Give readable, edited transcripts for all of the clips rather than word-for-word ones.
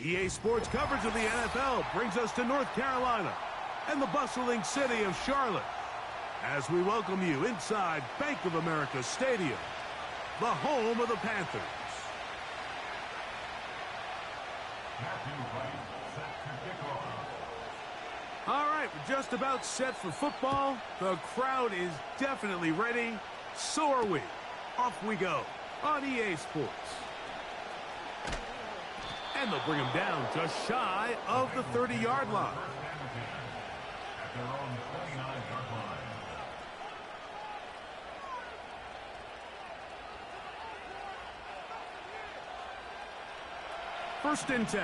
EA Sports coverage of the NFL brings us to North Carolina and the bustling city of Charlotte as we welcome you inside Bank of America Stadium, the home of the Panthers. All right, we're just about set for football. The crowd is definitely ready. So are we. Off we go on EA Sports. And they'll bring him down just shy of the 30-yard line. First and 10.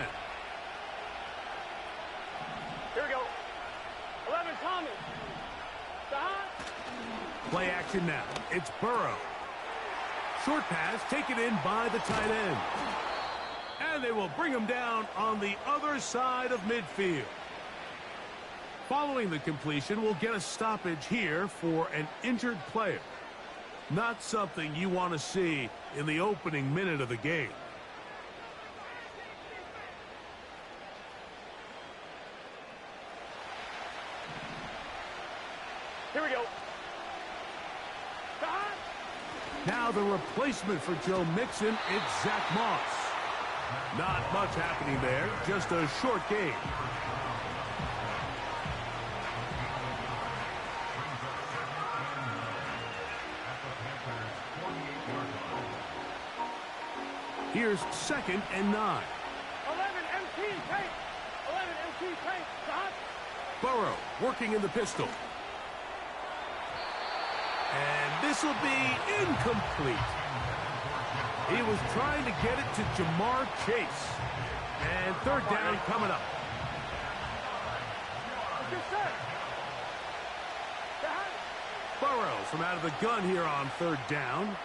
Here we go. 11, Thomas. Play action now. It's Burrow. Short pass taken in by the tight end. And they will bring him down on the other side of midfield. Following the completion, we'll get a stoppage here for an injured player. Not something you want to see in the opening minute of the game. Here we go. Now the replacement for Joe Mixon, it's Zach Moss. Not much happening there, just a short game. Here's 2nd and 9. 11 MT tank. 11 MT tank. Burrow working in the pistol. And this will be incomplete. He was trying to get it to Jamar Chase. And 3rd down coming up. Burrow from out of the gun here on 3rd down.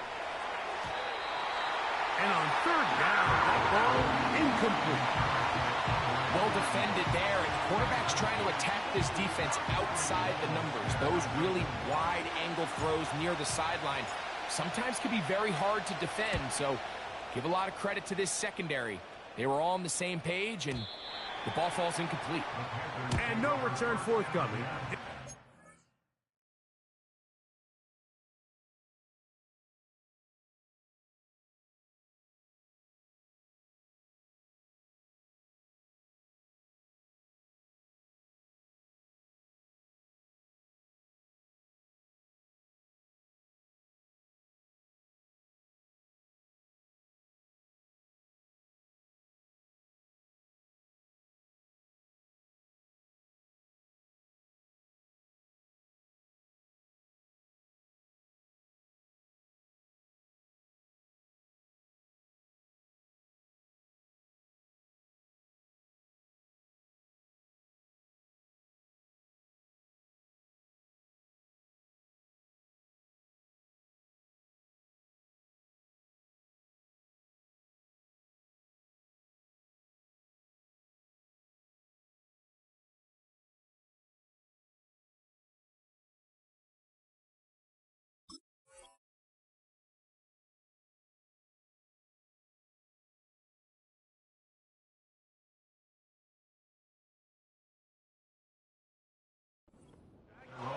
And on 3rd down, that ball incomplete. Well defended there, and the quarterback's trying to attack this defense outside the numbers. Those really wide-angle throws near the sideline sometimes can be very hard to defend, so give a lot of credit to this secondary. They were all on the same page, and the ball falls incomplete. And no return forthcoming.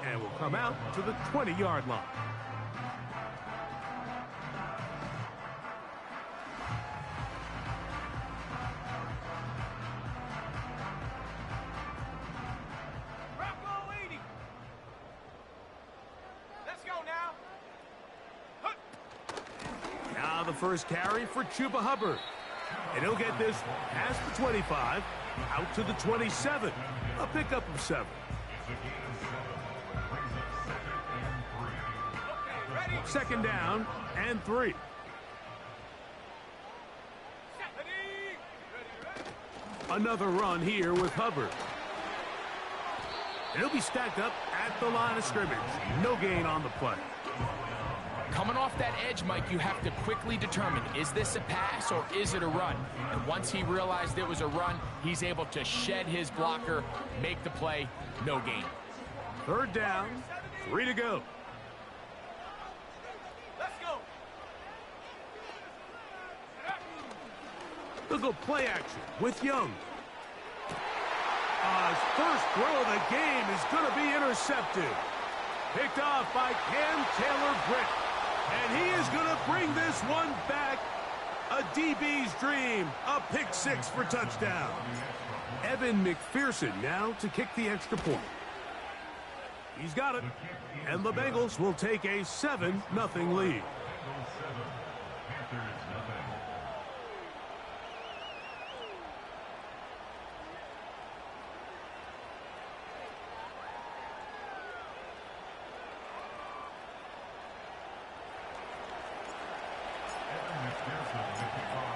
And will come out to the 20-yard line. Bravo 80. Let's go now. Now the first carry for Chuba Hubbard. And he'll get this past the 25, out to the 27. A pickup of 7. 2nd down and 3. Another run here with Hubbard. And he'll be stacked up at the line of scrimmage. No gain on the play. Coming off that edge, Mike, you have to quickly determine, is this a pass or is it a run? And once he realized it was a run, he's able to shed his blocker, make the play, no gain. 3rd down, 3 to go. They'll go play action with Young. His first throw of the game is going to be intercepted. Picked off by Cam Taylor-Britt. And he is going to bring this one back. A DB's dream. A pick six for touchdown. Evan McPherson now to kick the extra point. He's got it. And the Bengals will take a 7-0 lead.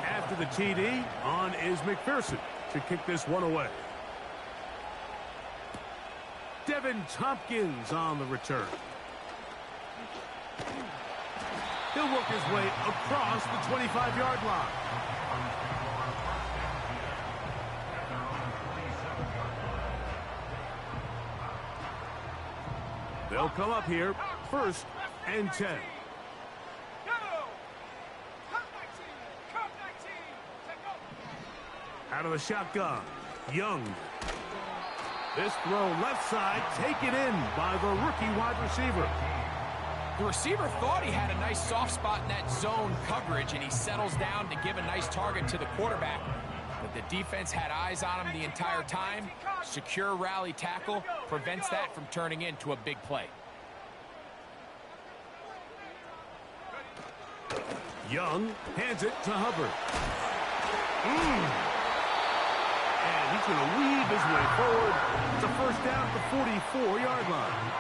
After the TD, on is McPherson to kick this one away. Devin Tompkins on the return. He'll work his way across the 25-yard line. They'll come up here, 1st and 10. Out of the shotgun, Young. This throw left side taken in by the rookie wide receiver. The receiver thought he had a nice soft spot in that zone coverage, and he settles down to give a nice target to the quarterback. But the defense had eyes on him the entire time. Secure rally tackle prevents that from turning into a big play. Young hands it to Hubbard. And he's going to weave his way forward. It's a first down at the 44-yard line.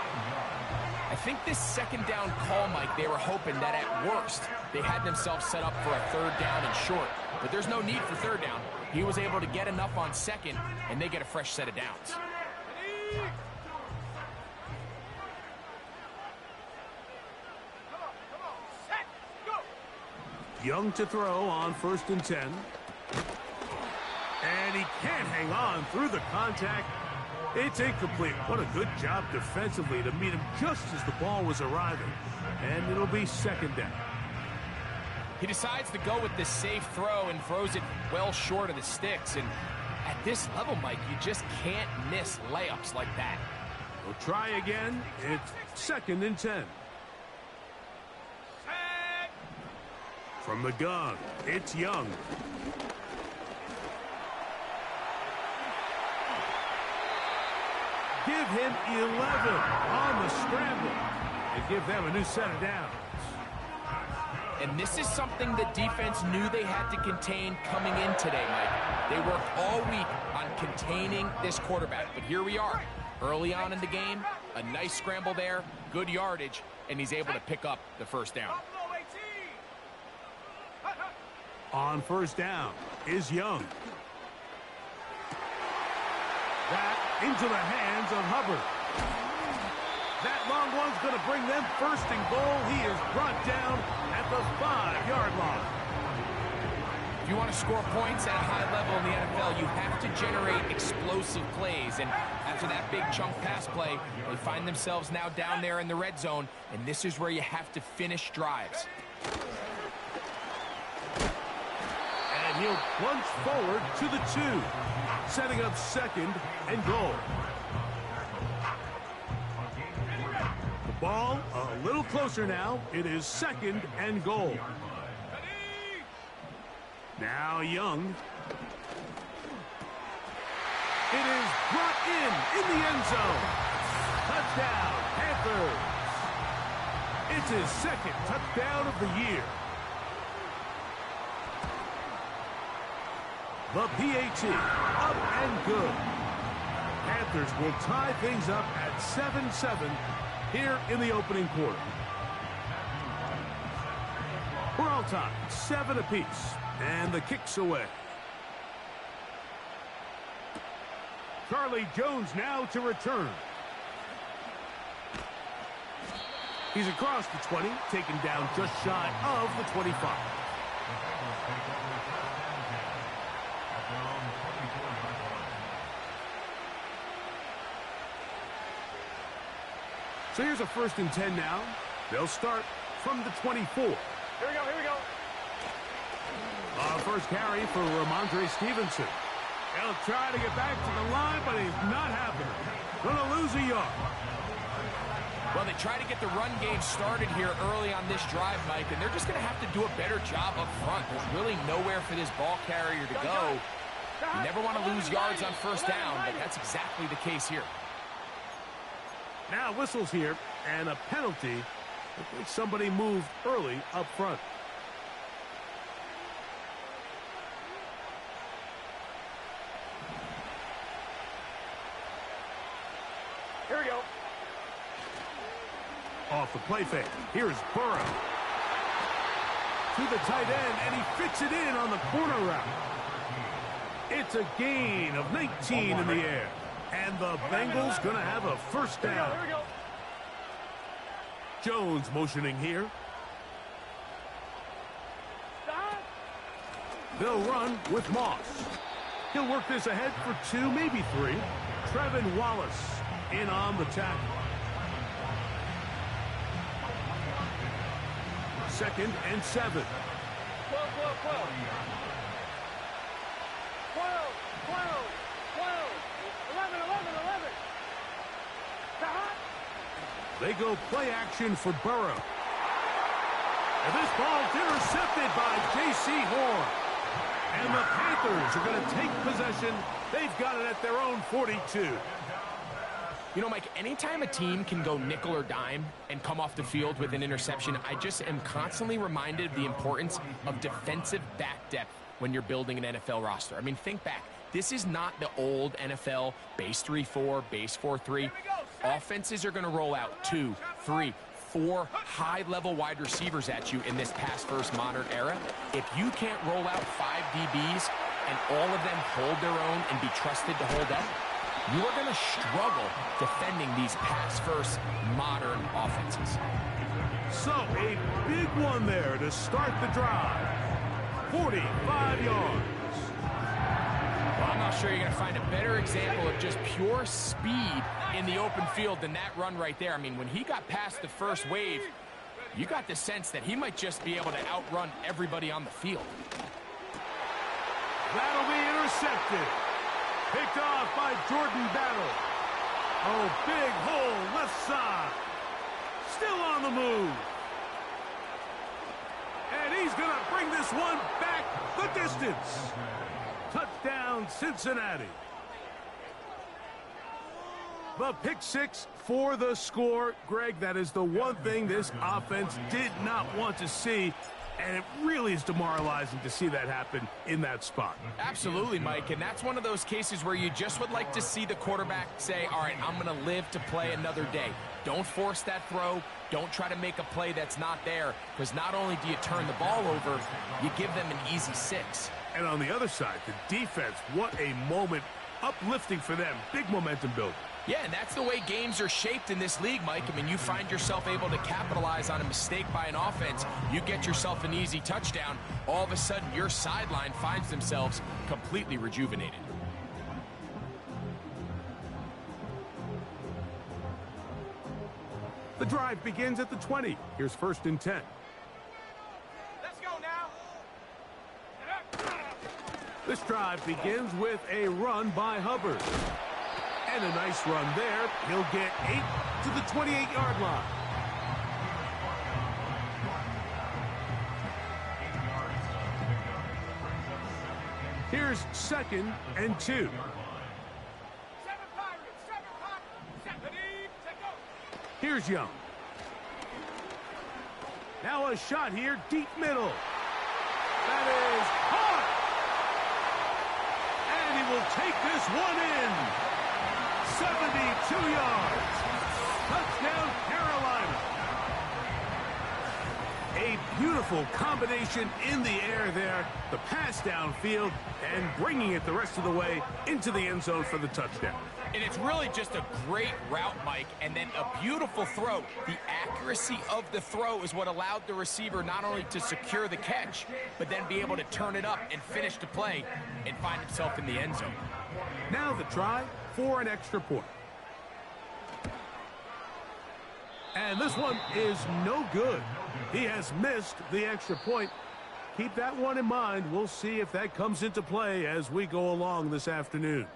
I think this second down call, Mike, they were hoping that at worst they had themselves set up for a 3rd down and short. But there's no need for 3rd down. He was able to get enough on 2nd, and they get a fresh set of downs. Young to throw on 1st and 10. And he can't hang on through the contact. It's incomplete. What a good job defensively to meet him just as the ball was arriving. And it'll be 2nd down. He decides to go with the safe throw and throws it well short of the sticks. And at this level, Mike, you just can't miss layups like that. We'll try again. It's 2nd and 10. From the gun, it's Young. Give him 11 on the scramble and give them a new set of downs. And this is something the defense knew they had to contain coming in today, Mike. They worked all week on containing this quarterback. But here we are, early on in the game, a nice scramble there, good yardage, and he's able to pick up the 1st down. On 1st down is Young. That into the hands of Hubbard. That long one's going to bring them 1st and goal. He is brought down at the 5-yard line. If you want to score points at a high level in the NFL, you have to generate explosive plays. And after that big chunk pass play, they find themselves now down there in the red zone. And this is where you have to finish drives. And he'll plunge forward to the 2, setting up 2nd and goal. The ball a little closer now. It is 2nd and goal. Now Young. It is brought in the end zone. Touchdown, Panthers. It's his 2nd touchdown of the year. The PAT, up and good. Panthers will tie things up at 7-7 here in the opening quarter. We're all tied, 7 apiece, and the kick's away. Charlie Jones now to return. He's across the 20, taken down just shy of the 25. So here's a 1st and 10 now. They'll start from the 24. Here we go, here we go. A Now first carry for Ramondre Stevenson. He'll try to get back to the line, but he's not happening. Gonna lose a yard. Well, they try to get the run game started here early on this drive, Mike, and they're just going to have to do a better job up front. There's really nowhere for this ball carrier to go. You never want to lose yards on first down, but that's exactly the case here. Now whistles here, and a penalty. Looks like somebody moved early up front. Here we go. Off the play fake. Here's Burrow. To the tight end, and he fits it in on the corner route. It's a gain of 19 in the air. And the Bengals going to have a first down. Here we go. Jones motioning here. Stop. They'll run with Moss. He'll work this ahead for 2, maybe 3. Trevin Wallace in on the tackle. Second and 7. 12, 12, 12. 12, 12, 12. 11, 11, 11. Stop. They go play action for Burrow. And this ball's intercepted by J.C. Horn. And the Panthers are going to take possession. They've got it at their own 42. You know, Mike, anytime a team can go nickel or dime and come off the field with an interception, I just am constantly reminded of the importance of defensive back depth when you're building an NFL roster. I mean, think back. This is not the old NFL base 3-4, base 4-3. Offenses are going to roll out 2, 3, 4 high-level wide receivers at you in this pass-first modern era. If you can't roll out 5 DBs and all of them hold their own and be trusted to hold up, you are going to struggle defending these pass-first modern offenses. So a big one there to start the drive. 45 yards. Well, I'm not sure you're going to find a better example of just pure speed in the open field than that run right there. I mean, when he got past the first wave, you got the sense that he might just be able to outrun everybody on the field. That'll be intercepted. Picked off by Jordan Battle. Oh, big hole left side. Still on the move. And he's going to bring this one back the distance. Touchdown, Cincinnati. The pick six for the score. Greg, that is the one thing this offense did not want to see. And it really is demoralizing to see that happen in that spot. Absolutely, Mike, and that's one of those cases where you just would like to see the quarterback say, all right, I'm going to live to play another day. Don't force that throw. Don't try to make a play that's not there, because not only do you turn the ball over, you give them an easy 6. And on the other side, the defense, what a moment, uplifting for them. Big momentum building. Yeah, and that's the way games are shaped in this league, Mike. I mean, you find yourself able to capitalize on a mistake by an offense. You get yourself an easy touchdown. All of a sudden, your sideline finds themselves completely rejuvenated. The drive begins at the 20. Here's first and 10. Let's go now. This drive begins with a run by Hubbard. And a nice run there. He'll get 8 to the 28-yard line. Here's second and 2. 7 Pirates, 7 Pirates, 7 to go. Here's Young. Now a shot here, deep middle. That is hard. And he will take this one in. 72 yards. Touchdown, Carolina. A beautiful combination in the air there. The pass downfield and bringing it the rest of the way into the end zone for the touchdown. And it's really just a great route, Mike, and then a beautiful throw. The accuracy of the throw is what allowed the receiver not only to secure the catch, but then be able to turn it up and finish the play and find himself in the end zone. Now the try for an extra point. And this one is no good. He has missed the extra point. keep that one in mind. We'll see if that comes into play as we go along this afternoon.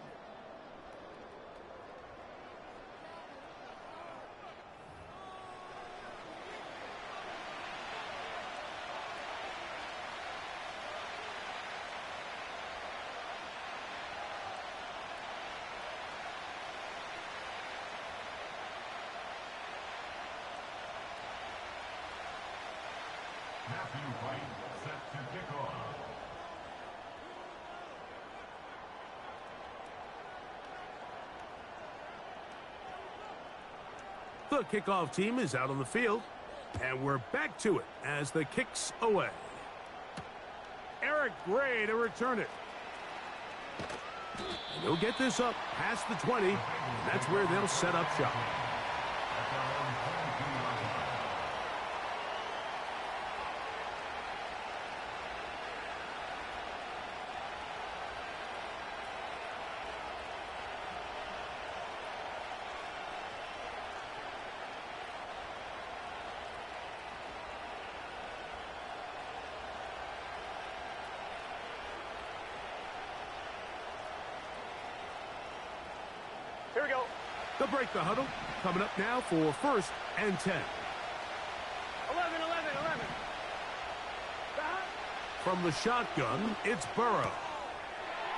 The kickoff team is out on the field, and we're back to it as the kick's away. Eric Gray to return it. And he'll get this up past the 20, and that's where they'll set up shop. Here we go. They'll break the huddle. Coming up now for 1st and 10. 11, 11, 11. From the shotgun, it's Burrow.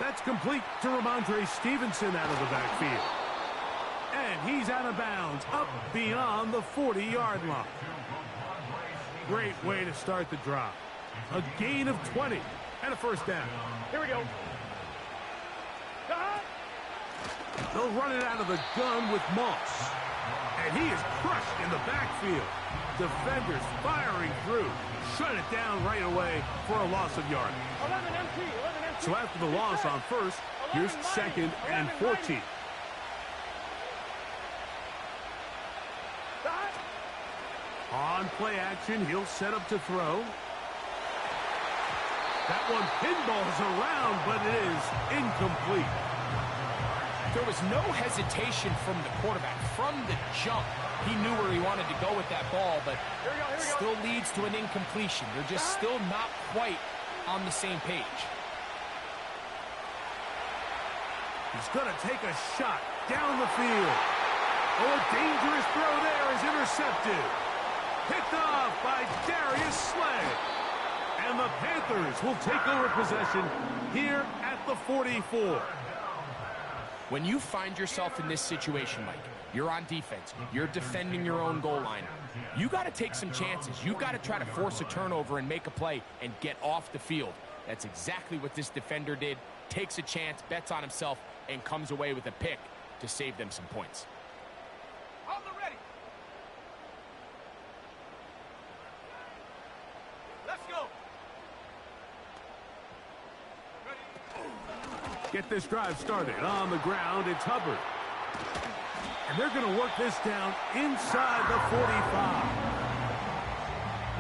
That's complete to Ramondre Stevenson out of the backfield. And he's out of bounds, up beyond the 40-yard line. Great way to start the drive. A gain of 20 and a 1st down. Here we go. They'll run it out of the gun with Moss. And he is crushed in the backfield. Defenders firing through. Shut it down right away for a loss of yardage. 11 MT, 11 MT. So after the loss on 1st, here's 2nd and 14. On play action, he'll set up to throw. That one pinballs around, but it is incomplete. There was no hesitation from the quarterback. From the jump, he knew where he wanted to go with that ball, but still leads to an incompletion. They're just still not quite on the same page. He's going to take a shot down the field. Oh, a dangerous throw there is intercepted. Picked off by Darius Slay. And the Panthers will take over possession here at the 44. When you find yourself in this situation, Mike, you're on defense, you're defending your own goal line, you got to take some chances. You got to try to force a turnover and make a play and get off the field. That's exactly what this defender did. Takes a chance, bets on himself, and comes away with a pick to save them some points. On the ready. Let's go. Get this drive started. On the ground, it's Hubbard. And they're going to work this down inside the 45.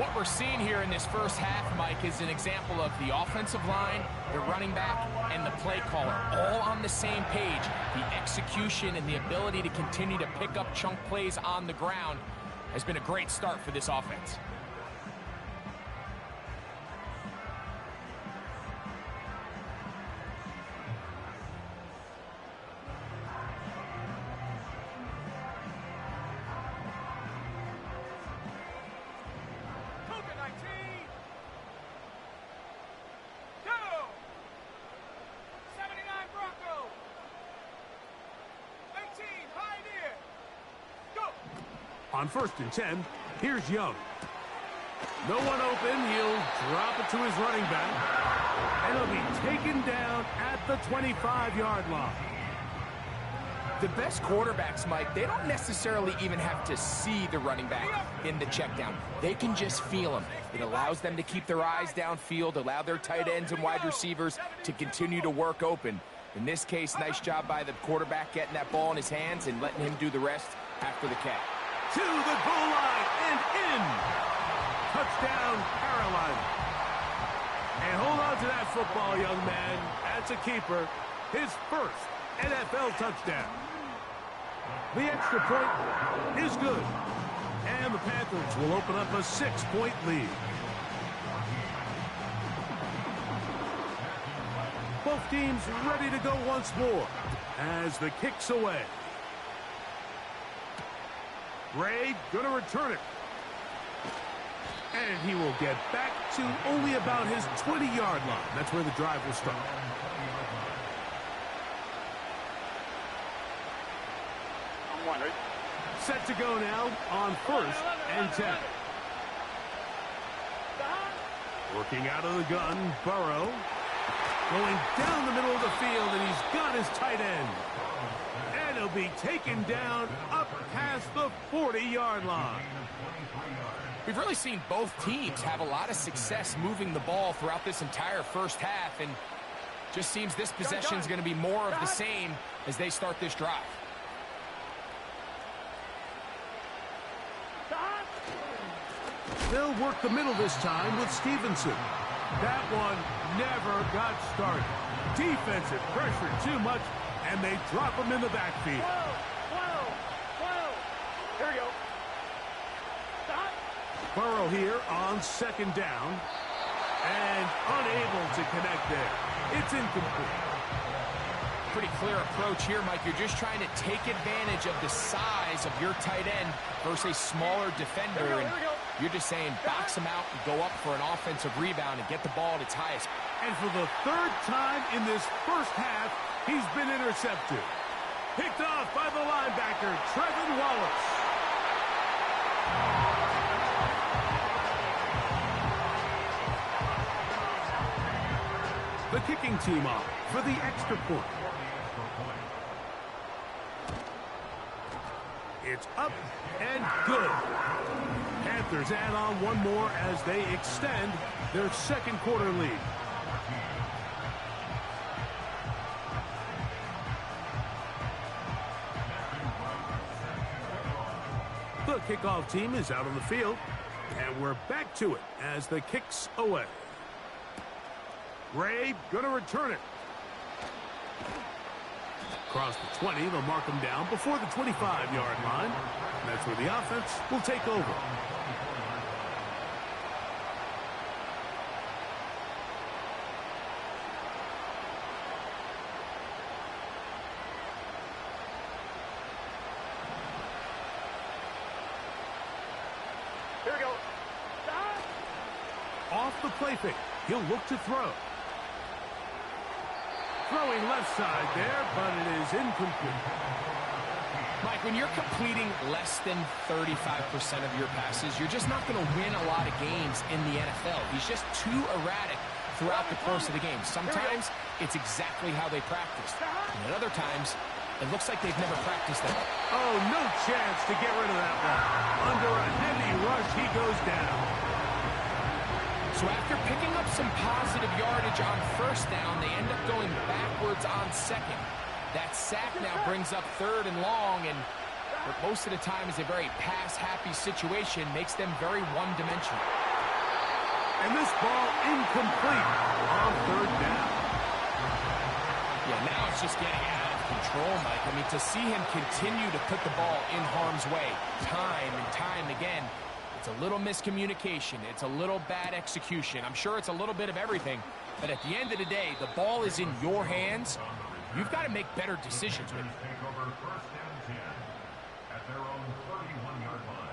What we're seeing here in this first half, Mike, is an example of the offensive line, the running back, and the play caller all on the same page. The execution and the ability to continue to pick up chunk plays on the ground has been a great start for this offense. On 1st and 10, here's Young. No one open. He'll drop it to his running back. And he'll be taken down at the 25-yard line. The best quarterbacks, Mike, they don't necessarily even have to see the running back in the check down. They can just feel him. It allows them to keep their eyes downfield, allow their tight ends and wide receivers to continue to work open. In this case, nice job by the quarterback getting that ball in his hands and letting him do the rest after the catch. To the goal line and in. Touchdown, Carolina. And hold on to that football, young man. That's a keeper. His first NFL touchdown. The extra point is good. And the Panthers will open up a 6-point lead. Both teams ready to go once more as the kick's away. Ray going to return it. And he will get back to only about his 20-yard line. That's where the drive will start. I'm wondering. Set to go now on 1st and 10. Working out of the gun, Burrow. Going down the middle of the field, and he's got his tight end. And he'll be taken down up past the 40-yard line. We've really seen both teams have a lot of success moving the ball throughout this entire first half, and just seems this possession is going to be more of the same as they start this drive. They'll work the middle this time with Stevenson. That one never got started. Defensive pressure too much, and they drop him in the backfield. Here we go. Stop. Burrow here on 2nd down, and unable to connect there. It's incomplete. Pretty clear approach here, Mike. You're just trying to take advantage of the size of your tight end versus a smaller defender. And you're just saying box him out and go up for an offensive rebound and get the ball at its highest. And for the 3rd time in this first half, he's been intercepted. Picked off by the linebacker, Trevin Wallace. The kicking team off for the extra point. It's up and good. Panthers add on one more as they extend their 2nd quarter lead. The kickoff team is out on the field, and we're back to it as the kick's away. Ray going to return it. Across the 20, they'll mark him down before the 25-yard line. And that's where the offense will take over. Here we go. Stop. Off the play fake, he'll look to throw. Throwing left side there, but it is incomplete. Mike, when you're completing less than 35% of your passes, you're just not going to win a lot of games in the NFL. He's just too erratic throughout the course of the game. Sometimes it's exactly how they practice. And at other times, it looks like they've never practiced that. Oh, no chance to get rid of that one. Under a heavy rush, he goes down. So after picking up some positive yardage on 1st down, they end up going backwards on 2nd. That sack now brings up 3rd and long, and what most of the time is a very pass-happy situation, makes them very one-dimensional. And this ball incomplete on 3rd down. Yeah, now it's just getting out of control, Mike. I mean, to see him continue to put the ball in harm's way time and time again, it's a little miscommunication. It's a little bad execution. I'm sure it's a little bit of everything. But at the end of the day, the ball is in your hands. You've got to make better decisions with it. At their own 31-yard line.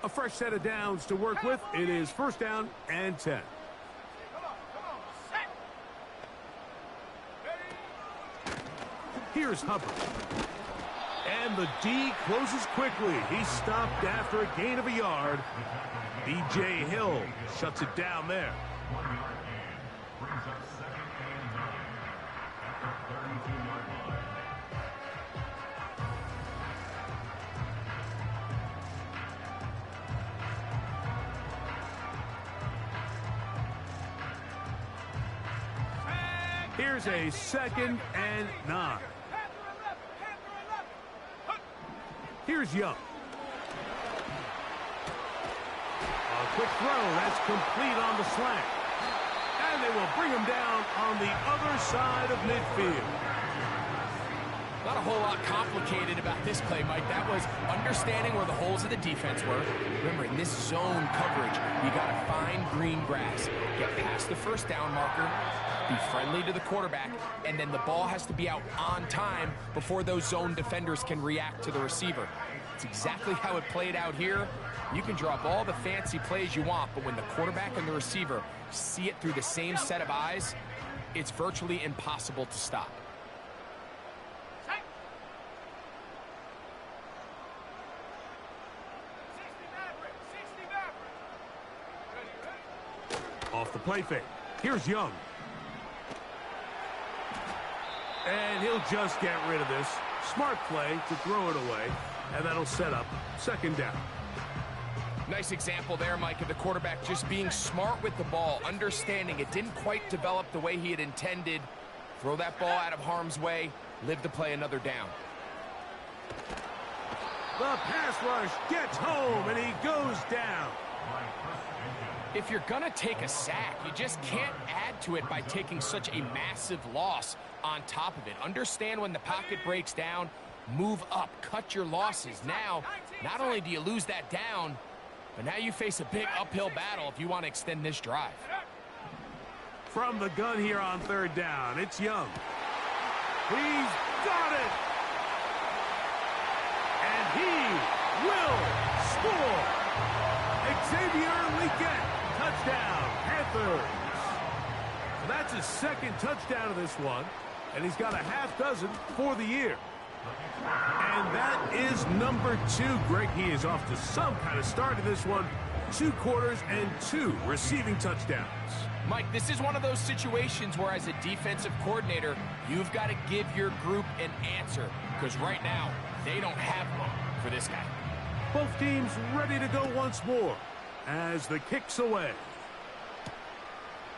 A fresh set of downs to work with. It is 1st down and 10. Here's Hubbard. And the D closes quickly. He's stopped after a gain of a yard. B.J. Hill shuts it down there. 1 yard gain brings up 2nd and 9 at the 32-yard line. Here's a 2nd and 9. Here's Young. A quick throw. That's complete on the slant. And they will bring him down on the other side of midfield. Not a whole lot complicated about this play, Mike. That was understanding where the holes of the defense were. Remember, in this zone coverage, you got to find green grass, get past the first down marker, be friendly to the quarterback, and then the ball has to be out on time before those zone defenders can react to the receiver. It's exactly how it played out here. You can draw up all the fancy plays you want, but when the quarterback and the receiver see it through the same set of eyes, it's virtually impossible to stop. Off the play fake. Here's Young. And he'll just get rid of this. Smart play to throw it away, and that'll set up second down. Nice example there, Mike, of the quarterback just being smart with the ball, understanding it didn't quite develop the way he had intended. Throw that ball out of harm's way, live to play another down. The pass rush gets home, and he goes down. If you're going to take a sack, you just can't add to it by taking such a massive loss on top of it. Understand when the pocket breaks down, move up, cut your losses. Now, not only do you lose that down, but now you face a big uphill battle if you want to extend this drive. From the gun here on third down, it's Young. He's got it! And he will score! Xavier Leggett, touchdown, Panthers. So that's his second touchdown of this one, and he's got a half dozen for the year. And that is number 2. Greg, he is off to some kind of start in this one. 2 quarters and 2 receiving touchdowns. Mike, this is one of those situations where as a defensive coordinator, you've got to give your group an answer, because right now, they don't have one for this guy. Both teams ready to go once more as the kick's away.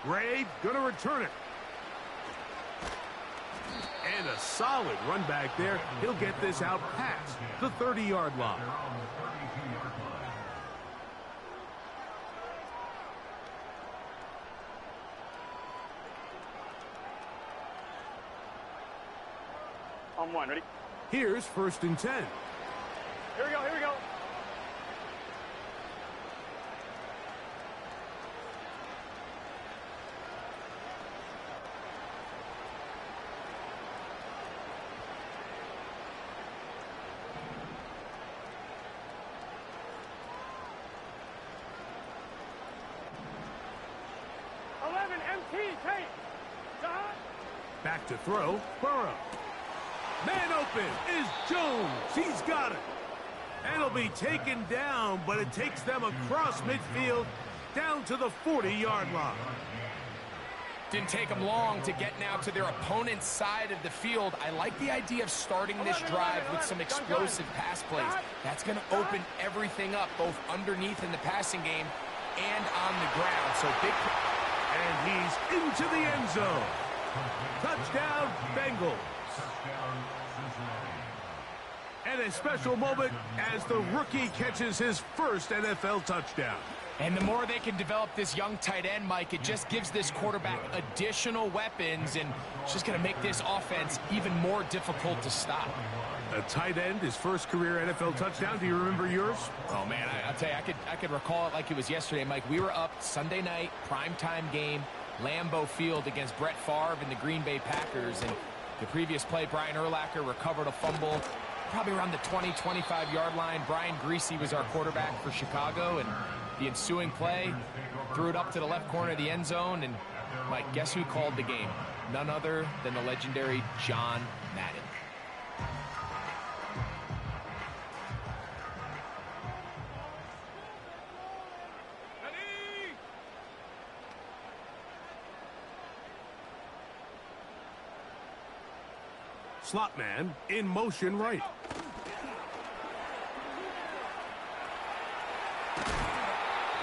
Ray going to return it. And a solid run back there. He'll get this out past the 30-yard line. On one, ready? Here's 1st and 10. Here we go, here we go. Back to throw, Burrow. Man open is Jones. He's got it. And it'll be taken down, but it takes them across midfield down to the 40-yard line. Didn't take them long to get now to their opponent's side of the field. I like the idea of starting this drive with some explosive pass plays. That's going to open everything up, both underneath in the passing game and on the ground. So big. And he's into the end zone. Touchdown, Bengals. And a special moment as the rookie catches his first NFL touchdown. And the more they can develop this young tight end, Mike, it just gives this quarterback additional weapons, and it's just going to make this offense even more difficult to stop. A tight end, his first career NFL touchdown. Do you remember yours? Oh, man, I'll tell you, I could recall it like it was yesterday, Mike. We were up Sunday night, primetime game, Lambeau Field against Brett Favre and the Green Bay Packers. And the previous play, Brian Urlacher recovered a fumble probably around the 20-25-yard line. Brian Greasy was our quarterback for Chicago, and the ensuing play threw it up to the left corner of the end zone. And, Mike, guess who called the game? None other than the legendary John Madden. Slot man in motion right.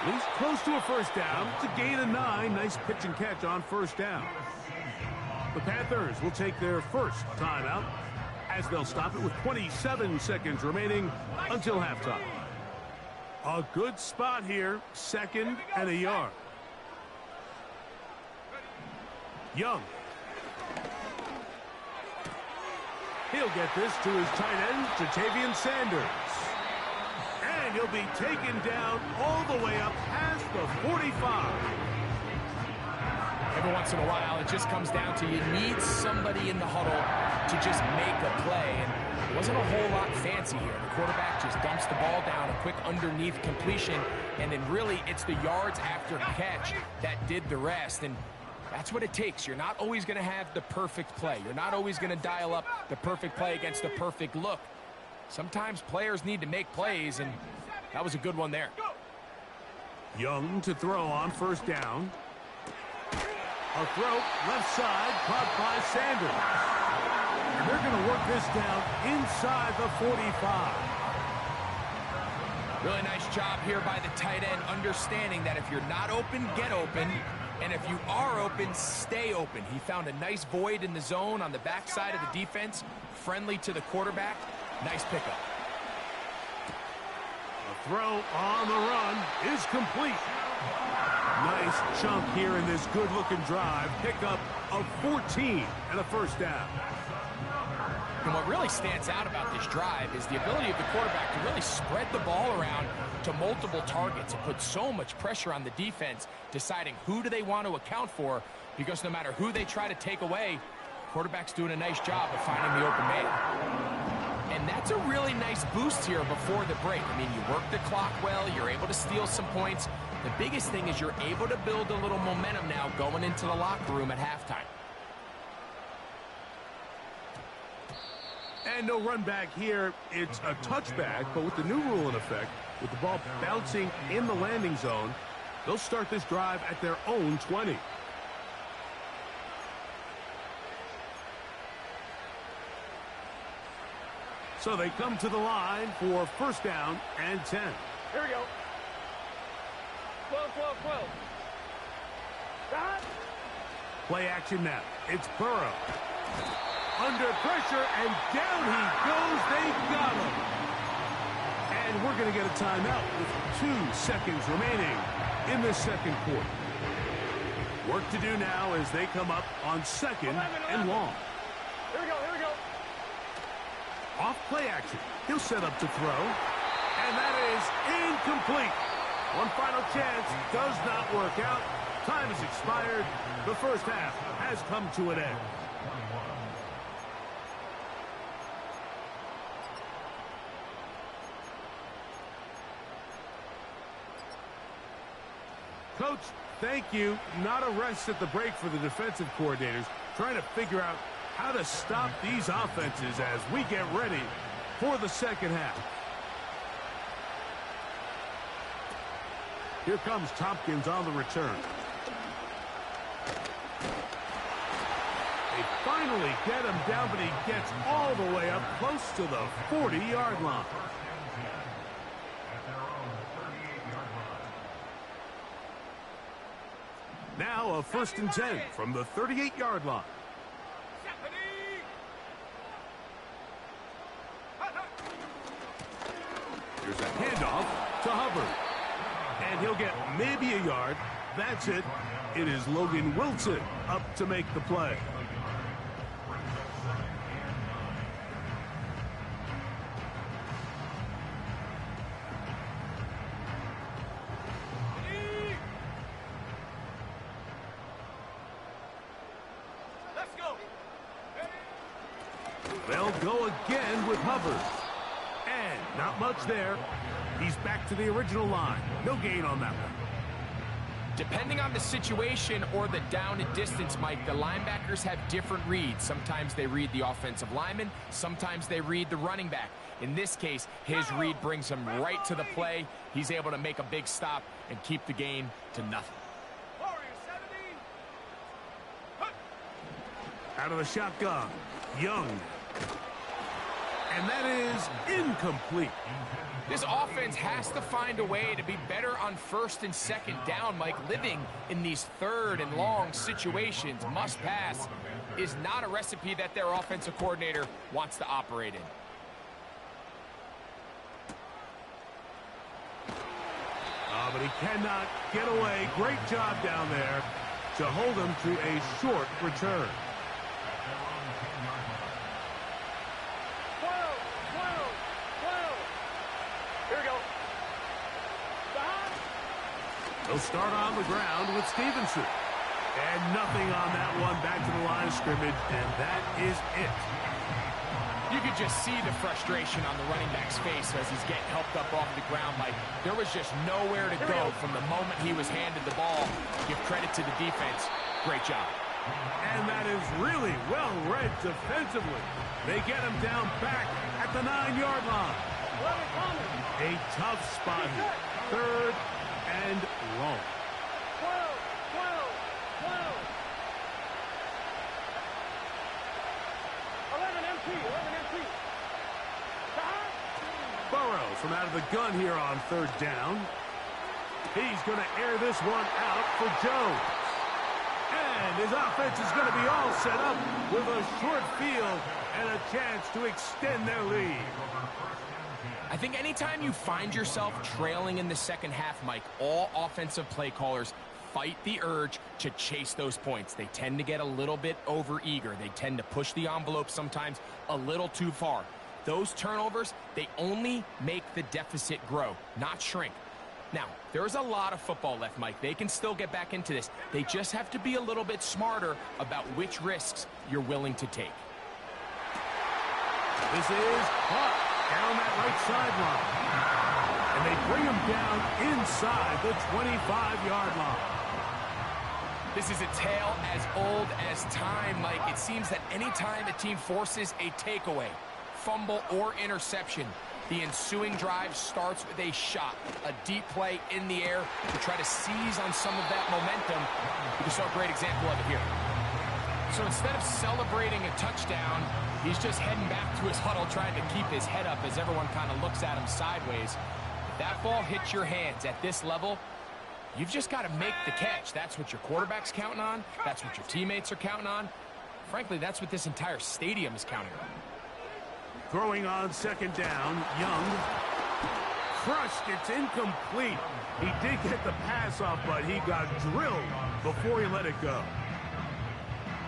He's close to a first down. It's a gain of 9. Nice pitch and catch on first down. The Panthers will take their first timeout. as they'll stop it with 27 seconds remaining until halftime. A good spot here, 2nd and a yard. Young. He'll get this to his tight end, Jatavian Sanders. And he'll be taken down all the way up past the 45. Every once in a while, it just comes down to you need somebody in the huddle to just make a play. And it wasn't a whole lot fancy here. The quarterback just dumps the ball down, a quick underneath completion, and then really it's the yards after catch that did the rest. And that's what it takes. You're not always going to have the perfect play. You're not always going to dial up the perfect play against the perfect look. Sometimes players need to make plays, and that was a good one there. Young to throw on 1st down. A throw left side caught by Sanders. And they're going to work this down inside the 45. Really nice job here by the tight end, understanding that if you're not open, get open. And if you are open, stay open. He found a nice void in the zone on the backside of the defense, friendly to the quarterback. Nice pickup. The throw on the run is complete. Nice chunk here in this good-looking drive. Pickup of 14 and a 1st down. And what really stands out about this drive is the ability of the quarterback to really spread the ball around to multiple targets and put so much pressure on the defense, deciding who do they want to account for, because no matter who they try to take away, quarterback's doing a nice job of finding the open man. And that's a really nice boost here before the break. I mean, you work the clock well, you're able to steal some points. The biggest thing is you're able to build a little momentum now going into the locker room at halftime. And no run back here. It's a touchback, but with the new rule in effect, with the ball bouncing in the landing zone, they'll start this drive at their own 20. So they come to the line for 1st down and 10. Here we go. 12, 12, 12. Stop. Play action now. It's Burrow. Under pressure, and down he goes. They got him. And we're going to get a timeout with 2 seconds remaining in the 2nd quarter. Work to do now as they come up on 2nd and long. Here we go, here we go. Off play action. He'll set up to throw. And that is incomplete. One final chance. Does not work out. Time has expired. The 1st half has come to an end. Coach, thank you. Not a rest at the break for the defensive coordinators, trying to figure out how to stop these offenses as we get ready for the 2nd half. Here comes Tompkins on the return. They finally get him down, but he gets all the way up close to the 40-yard line. Now a 1st and 10 from the 38-yard line. Here's a handoff to Hubbard. And he'll get maybe a yard. That's it. It is Logan Wilson up to make the play. They'll go again with Hubbard. And not much there. He's back to the original line. No gain on that one. Depending on the situation or the down and distance, Mike, the linebackers have different reads. Sometimes they read the offensive lineman. Sometimes they read the running back. In this case, his read brings him right to the play. He's able to make a big stop and keep the gain to nothing. Out of the shotgun, Young. And that is incomplete. This offense has to find a way to be better on 1st and 2nd down, Mike. Living in these 3rd and long situations, must pass. is not a recipe that their offensive coordinator wants to operate in. But he cannot get away. Great job down there to hold him to a short return. 12, 12, 12. Here we go. Behind. They'll start on the ground with Stevenson. And nothing on that one. Back to the line of scrimmage, and that is it. You could just see the frustration on the running back's face as he's getting helped up off the ground. Like, there was just nowhere to go from the moment he was handed the ball. Give credit to the defense. Great job. And that is really well read defensively. They get him down back at the 9-yard line. A tough spot here. 3rd and long. 12, 12, 12. 11 MT, 11 MT. Behind. Burrow from out of the gun here on 3rd down. He's going to air this one out for Jones. And his offense is going to be all set up with a short field and a chance to extend their lead. I think anytime you find yourself trailing in the second half, Mike, all offensive play callers fight the urge to chase those points. They tend to get a little bit overeager. They tend to push the envelope sometimes a little too far. Those turnovers, they only make the deficit grow, not shrink. Now, there's a lot of football left, Mike. They can still get back into this. They just have to be a little bit smarter about which risks you're willing to take. This is caught down that right sideline. And they bring him down inside the 25-yard line. This is a tale as old as time, Mike. It seems that anytime a team forces a takeaway, fumble, or interception, the ensuing drive starts with a shot, a deep play in the air to try to seize on some of that momentum. We just saw a great example of it here. So instead of celebrating a touchdown, he's just heading back to his huddle trying to keep his head up as everyone kind of looks at him sideways. If that ball hits your hands at this level, you've just got to make the catch. That's what your quarterback's counting on. That's what your teammates are counting on. Frankly, that's what this entire stadium is counting on. Throwing on 2nd down, Young. Crushed, it's incomplete. He did get the pass off, but he got drilled before he let it go.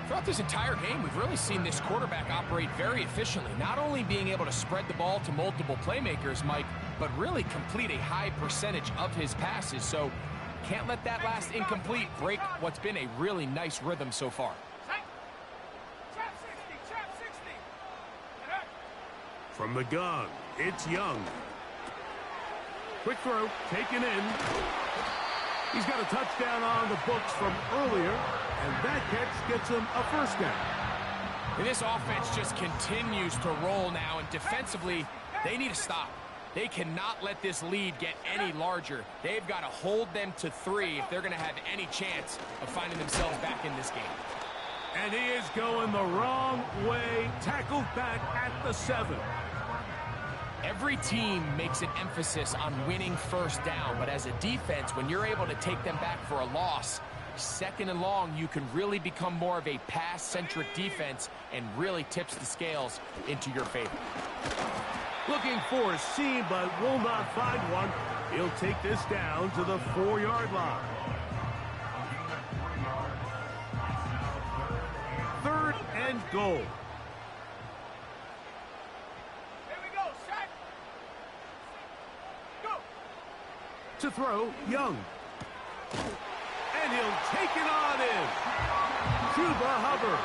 Throughout this entire game, we've really seen this quarterback operate very efficiently, not only being able to spread the ball to multiple playmakers, Mike, but really complete a high percentage of his passes. So can't let that last incomplete break what's been a really nice rhythm so far. From the gun, it's Young. Quick throw, taken in. He's got a touchdown on the books from earlier, and that catch gets him a 1st down. And this offense just continues to roll now, and defensively, they need to stop. They cannot let this lead get any larger. They've got to hold them to 3 if they're going to have any chance of finding themselves back in this game. And he is going the wrong way, tackled back at the 7. Every team makes an emphasis on winning 1st down, but as a defense, when you're able to take them back for a loss, 2nd and long, you can really become more of a pass-centric defense and really tips the scales into your favor. Looking for a seam, but will not find one. He'll take this down to the 4-yard line. 3rd and goal. To throw, Young. And he'll take it on in. Chuba Hubbard.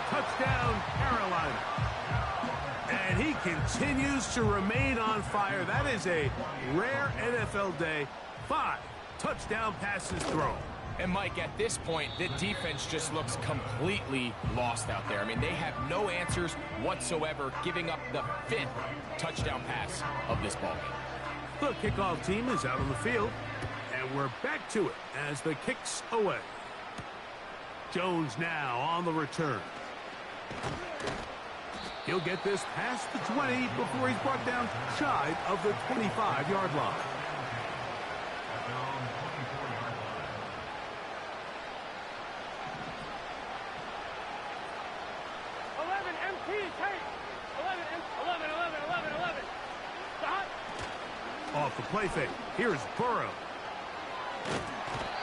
Touchdown, Carolina. And he continues to remain on fire. That is a rare NFL day. 5 touchdown passes thrown. And, Mike, at this point, the defense just looks completely lost out there. I mean, they have no answers whatsoever, giving up the 5th touchdown pass of this ball game. The kickoff team is out on the field, and we're back to it as the kick's away. Jones now on the return. He'll get this past the 20 before he's brought down shy of the 25-yard line. empty tape. 11, 11, 11, 11, 11. Stop. Off the play fake. Here's Burrow.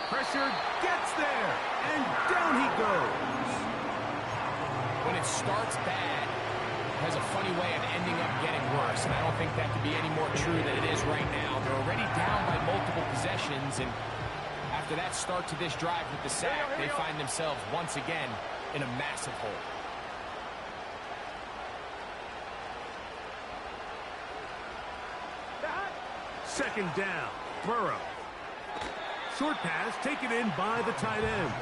Pressure gets there, and down he goes. When it starts bad, it has a funny way of ending up getting worse, and I don't think that could be any more true than it is right now. They're already down by multiple possessions, and after that start to this drive with the sack, they find themselves once again in a massive hole. Second down, Burrow. Short pass taken in by the tight end.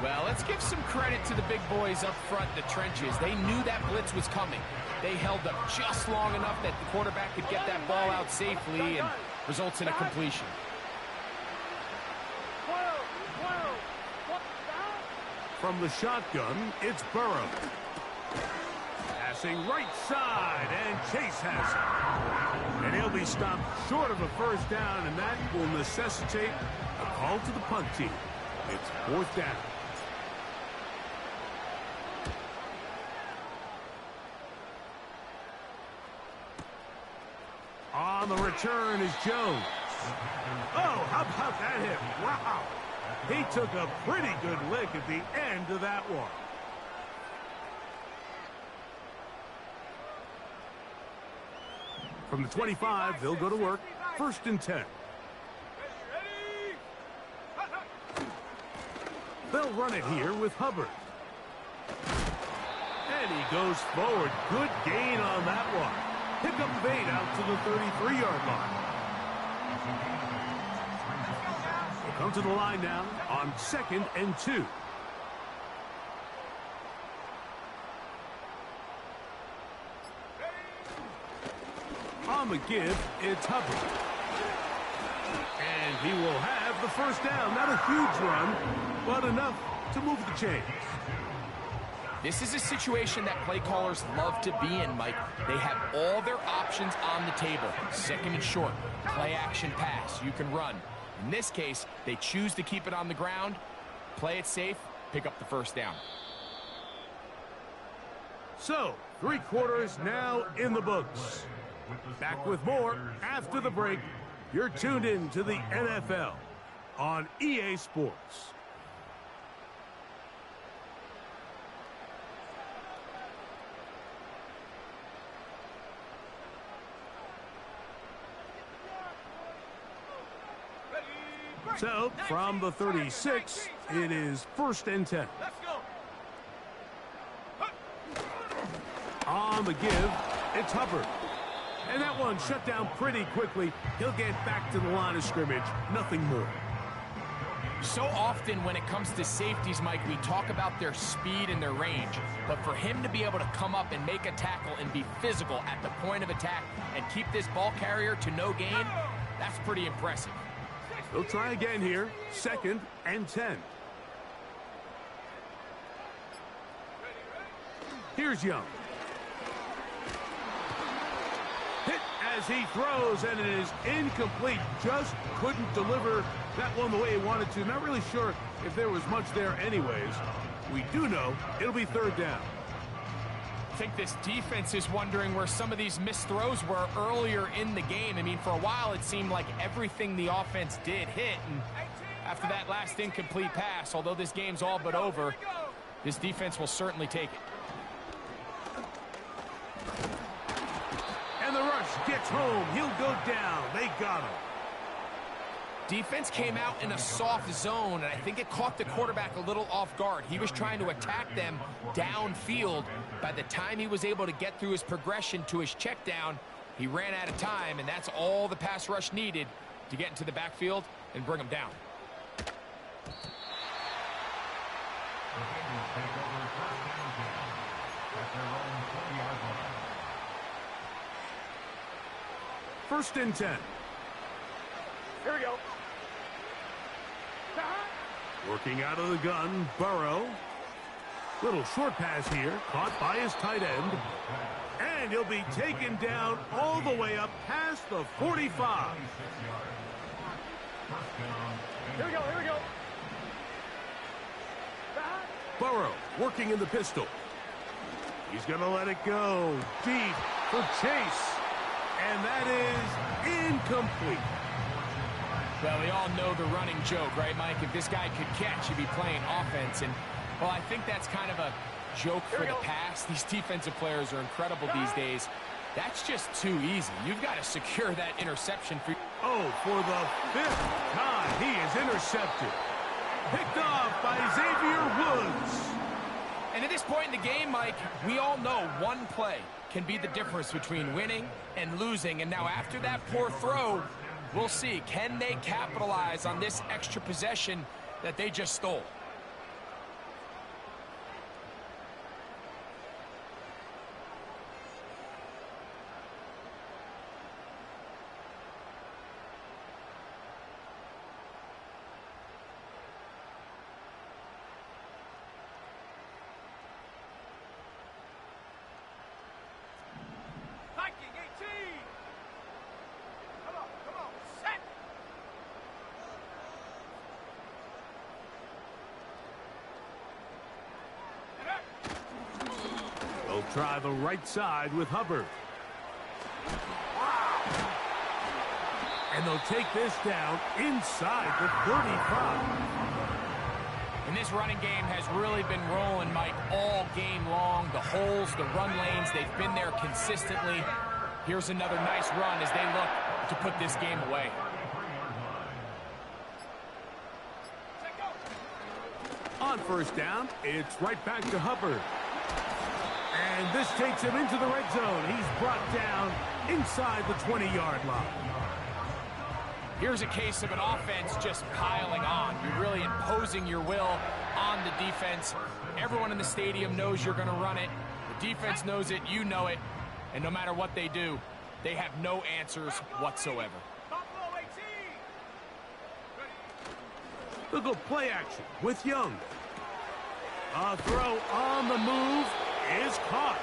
Well, let's give some credit to the big boys up front in the trenches. They knew that blitz was coming. They held up just long enough that the quarterback could get that ball out safely and results in a completion. From the shotgun, it's Burrow. Passing right side, and Chase has it. And he'll be stopped short of a first down, and that will necessitate a call to the punt team. It's fourth down. On the return is Jones. Oh, how about that hit? Wow. He took a pretty good lick at the end of that one. From the 25, they'll go to work. First and 10. They'll run it here with Hubbard. And he goes forward. Good gain on that one. Pick up bait out to the 33-yard line. We'll come to the line now on 2nd and 2. On the give, it's Hubbard. And he will have the first down. Not a huge run, but enough to move the chains. This is a situation that play callers love to be in, Mike. They have all their options on the table. Second and short, play action pass, you can run. In this case, they choose to keep it on the ground, play it safe, pick up the first down. So, 3 quarters now in the books. Back with more after the break. You're tuned in to the NFL on EA Sports. So, from the 36, it is 1st and 10. On the give, it's Hubbard. And that one shut down pretty quickly. He'll get back to the line of scrimmage. Nothing more. So often when it comes to safeties, Mike, we talk about their speed and their range. But for him to be able to come up and make a tackle and be physical at the point of attack and keep this ball carrier to no gain, that's pretty impressive. They'll try again here. 2nd and 10. Here's Young. Hit as he throws, and it is incomplete. Just couldn't deliver that one the way he wanted to. Not really sure if there was much there anyways. We do know it'll be 3rd down. I think this defense is wondering where some of these missed throws were earlier in the game. I mean, for a while it seemed like everything the offense did hit, and after that last incomplete pass, although this game's all but over, this defense will certainly take it. And the rush gets home. He'll go down. They got him. Defense came out in a soft zone, and I think it caught the quarterback a little off guard. He was trying to attack them downfield. By the time he was able to get through his progression to his check down, he ran out of time, and that's all the pass rush needed to get into the backfield and bring him down. First and 10. Here we go. Working out of the gun, Burrow. Little short pass here, caught by his tight end. And he'll be taken down all the way up past the 45. Here we go, here we go. Burrow working in the pistol. He's going to let it go deep for Chase. And that is incomplete. Well, we all know the running joke, right, Mike? If this guy could catch, he'd be playing offense. And, well, I think that's kind of a joke for the pass. These defensive players are incredible these days. That's just too easy. You've got to secure that interception. Oh, for the 5th time, he is intercepted. Picked off by Xavier Woods. And at this point in the game, Mike, we all know one play can be the difference between winning and losing. And now after that poor throw, we'll see. Can they capitalize on this extra possession that they just stole? They'll try the right side with Hubbard. And they'll take this down inside the 35. And this running game has really been rolling, Mike, all game long. The holes, the run lanes, they've been there consistently. Here's another nice run as they look to put this game away. On first down, it's right back to Hubbard. And this takes him into the red zone. He's brought down inside the 20-yard line. Here's a case of an offense just piling on. You're really imposing your will on the defense. Everyone in the stadium knows you're going to run it. The defense knows it. You know it. And no matter what they do, they have no answers whatsoever. They'll go play action with Young. A throw on the move is caught.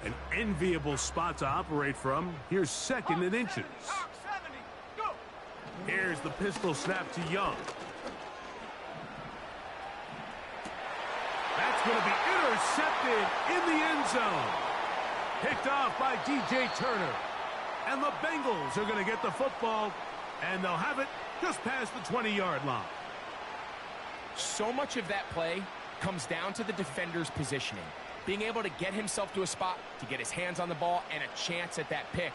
An enviable spot to operate from. Here's 2nd and inches. Here's the pistol snap to Young. That's going to be intercepted in the end zone. Picked off by DJ Turner. And the Bengals are going to get the football, and they'll have it just past the 20-yard line. So much of that play comes down to the defender's positioning. Being able to get himself to a spot, to get his hands on the ball, and a chance at that pick.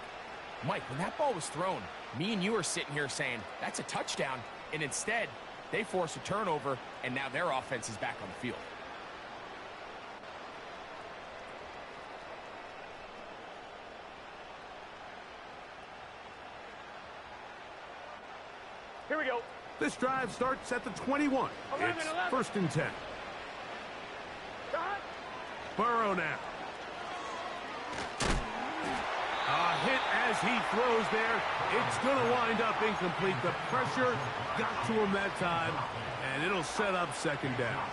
Mike, when that ball was thrown, me and you are sitting here saying, that's a touchdown. And instead, they force a turnover, and now their offense is back on the field. Here we go. This drive starts at the 21. It's 1st and 10. Burrow now. A hit as he throws there. It's going to wind up incomplete. The pressure got to him that time, and it'll set up 2nd down.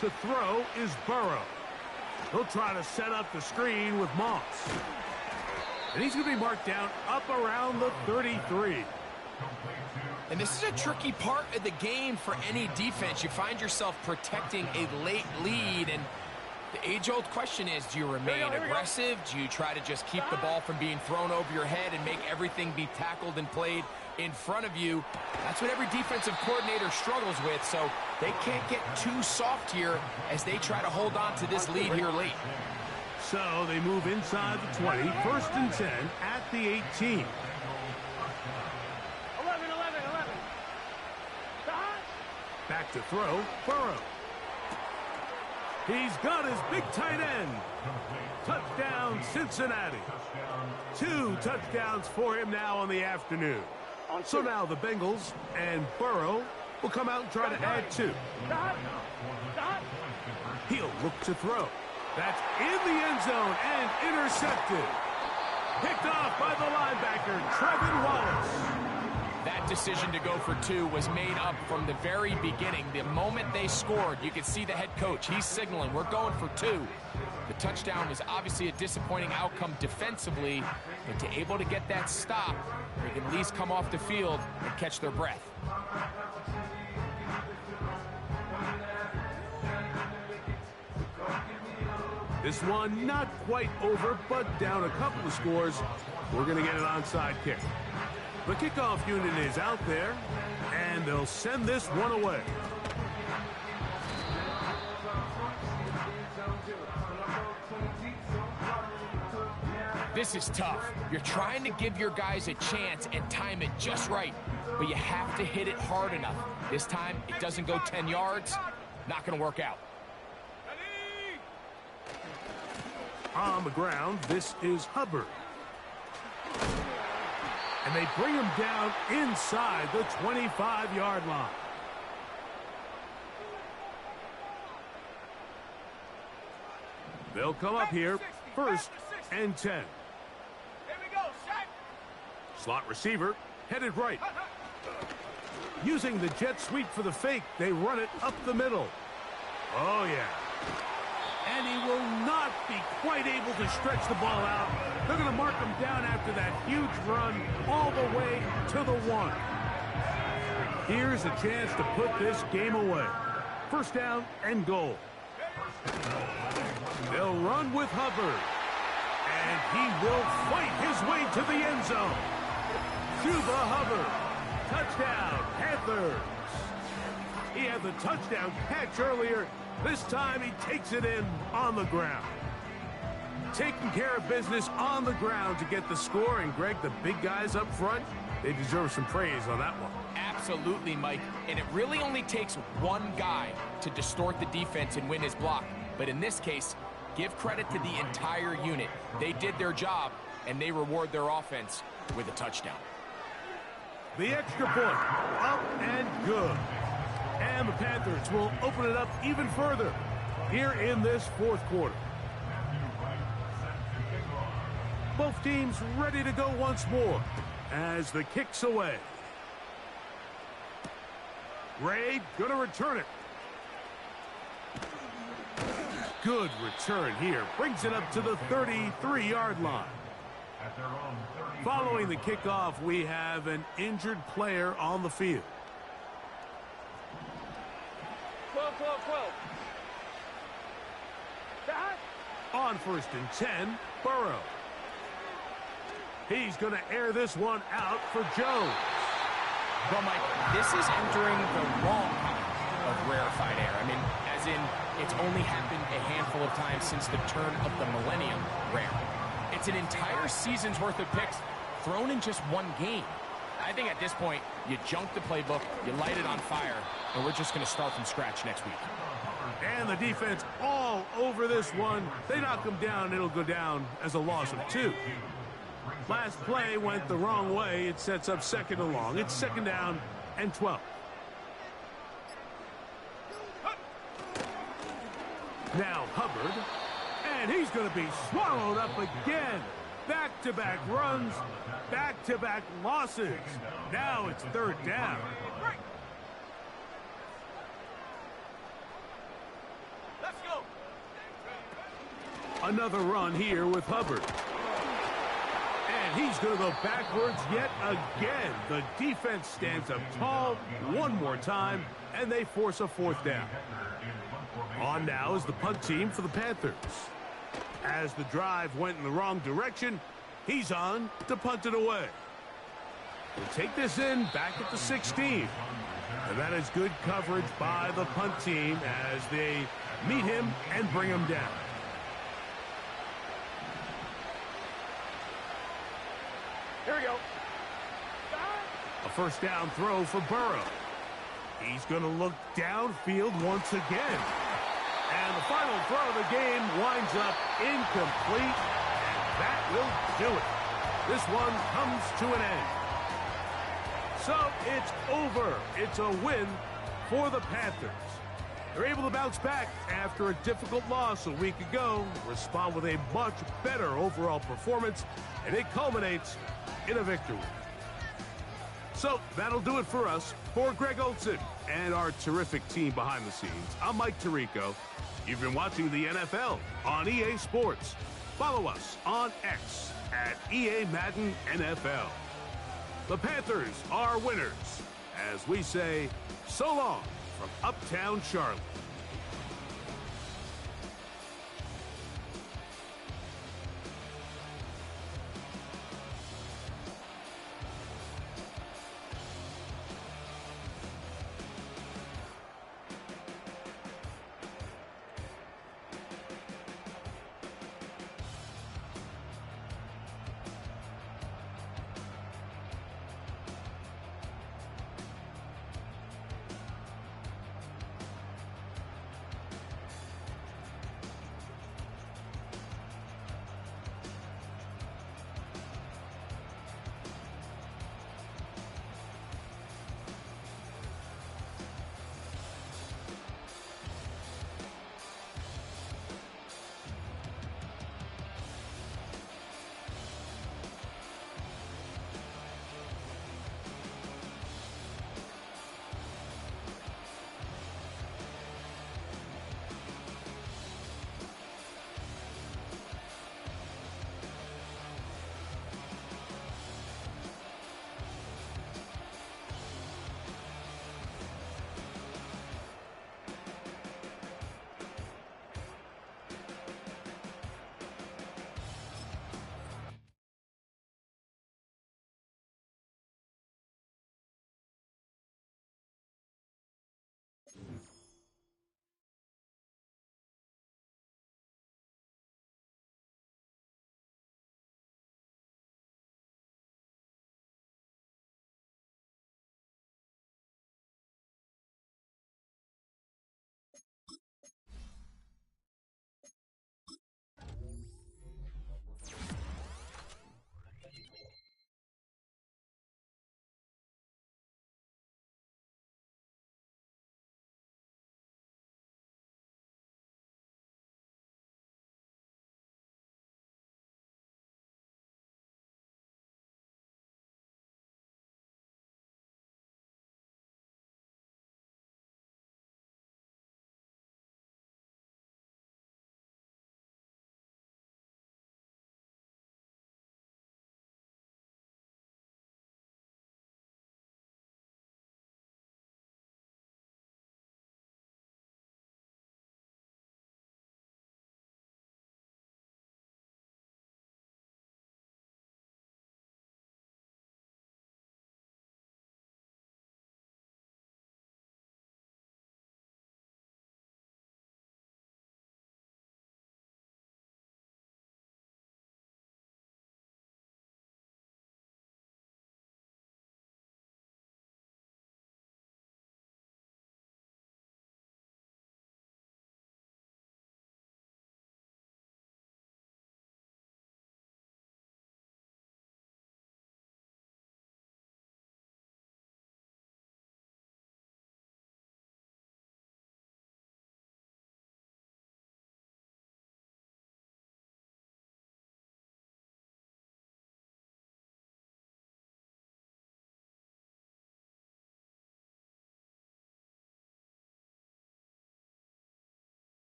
To throw is Burrow. He'll try to set up the screen with Moss. And he's going to be marked down up around the 33. And this is a tricky part of the game for any defense. You find yourself protecting a late lead, and the age-old question is, do you remain aggressive? Do you try to just keep the ball from being thrown over your head and make everything be tackled and played in front of you? That's what every defensive coordinator struggles with, so they can't get too soft here as they try to hold on to this lead here late. So they move inside the 20, 1st and 10 at the 18. Back to throw, Burrow. He's got his big tight end. Touchdown, Cincinnati. 2 touchdowns for him now on the afternoon. So now the Bengals and Burrow will come out and try to add 2. He'll look to throw. That's in the end zone and intercepted. Picked off by the linebacker, Trevin Wallace. That decision to go for 2 was made up from the very beginning. The moment they scored, you could see the head coach. He's signaling, we're going for 2. The touchdown was obviously a disappointing outcome defensively, but to able to get that stop, they can at least come off the field and catch their breath. This one not quite over, but down a couple of scores. We're going to get an onside kick. The kickoff unit is out there, and they'll send this one away. This is tough. You're trying to give your guys a chance and time it just right, but you have to hit it hard enough. This time, it doesn't go 10 yards. Not going to work out. On the ground, this is Hubbard. And they bring him down inside the 25-yard line. They'll come up here, 1st and 10. Here we go, set. Slot receiver, headed right. Using the jet sweep for the fake, they run it up the middle. Oh, yeah. And he will not be quite able to stretch the ball out. They're going to mark him down after that huge run all the way to the 1. Here's a chance to put this game away. 1st down and goal. They'll run with Hubbard. And he will fight his way to the end zone. Chuba Hubbard. Touchdown, Panthers. He had the touchdown catch earlier. This time he takes it in on the ground. Taking care of business on the ground to get the score. And, Greg, the big guys up front, they deserve some praise on that one. Absolutely, Mike. And it really only takes one guy to distort the defense and win his block. But in this case, give credit to the entire unit. They did their job, and they reward their offense with a touchdown. The extra point, up and good. And the Panthers will open it up even further here in this 4th quarter. Both teams ready to go once more as the kick's away. Ray gonna return it. Good return here. Brings it up to the 33-yard line. Following the kickoff, we have an injured player on the field. 12. On 1st and 10, Burrow. He's going to air this one out for Jones. Well, Mike, this is entering the wrong kind of rarefied air. I mean, as in, it's only happened a handful of times since the turn of the millennium rare. It's an entire season's worth of picks thrown in just one game. I think at this point, you junk the playbook, you light it on fire, and we're just going to start from scratch next week. And the defense all over this one. They knock him down, it'll go down as a loss of 2. Last play went the wrong way. It sets up 2nd and long. It's 2nd down and 12. Now Hubbard, and he's going to be swallowed up again. Back-to-back runs, back-to-back losses. Now it's 3rd down. Let's go. Another run here with Hubbard. And he's going to go backwards yet again. The defense stands up tall one more time, and they force a 4th down. On now is the punt team for the Panthers. As the drive went in the wrong direction, he's on to punt it away. We'll take this in back at the 16. And that is good coverage by the punt team as they meet him and bring him down. Here we go. A 1st down throw for Burrow. He's going to look downfield once again. And the final throw of the game winds up incomplete. And that will do it. This one comes to an end. So it's over. It's a win for the Panthers. They're able to bounce back after a difficult loss a week ago, respond with a much better overall performance, and it culminates in a victory. So that'll do it for us. For Greg Olson and our terrific team behind the scenes, I'm Mike Tirico. You've been watching the NFL on EA Sports. Follow us on X at EA Madden NFL. The Panthers are winners, as we say so long from Uptown Charlotte.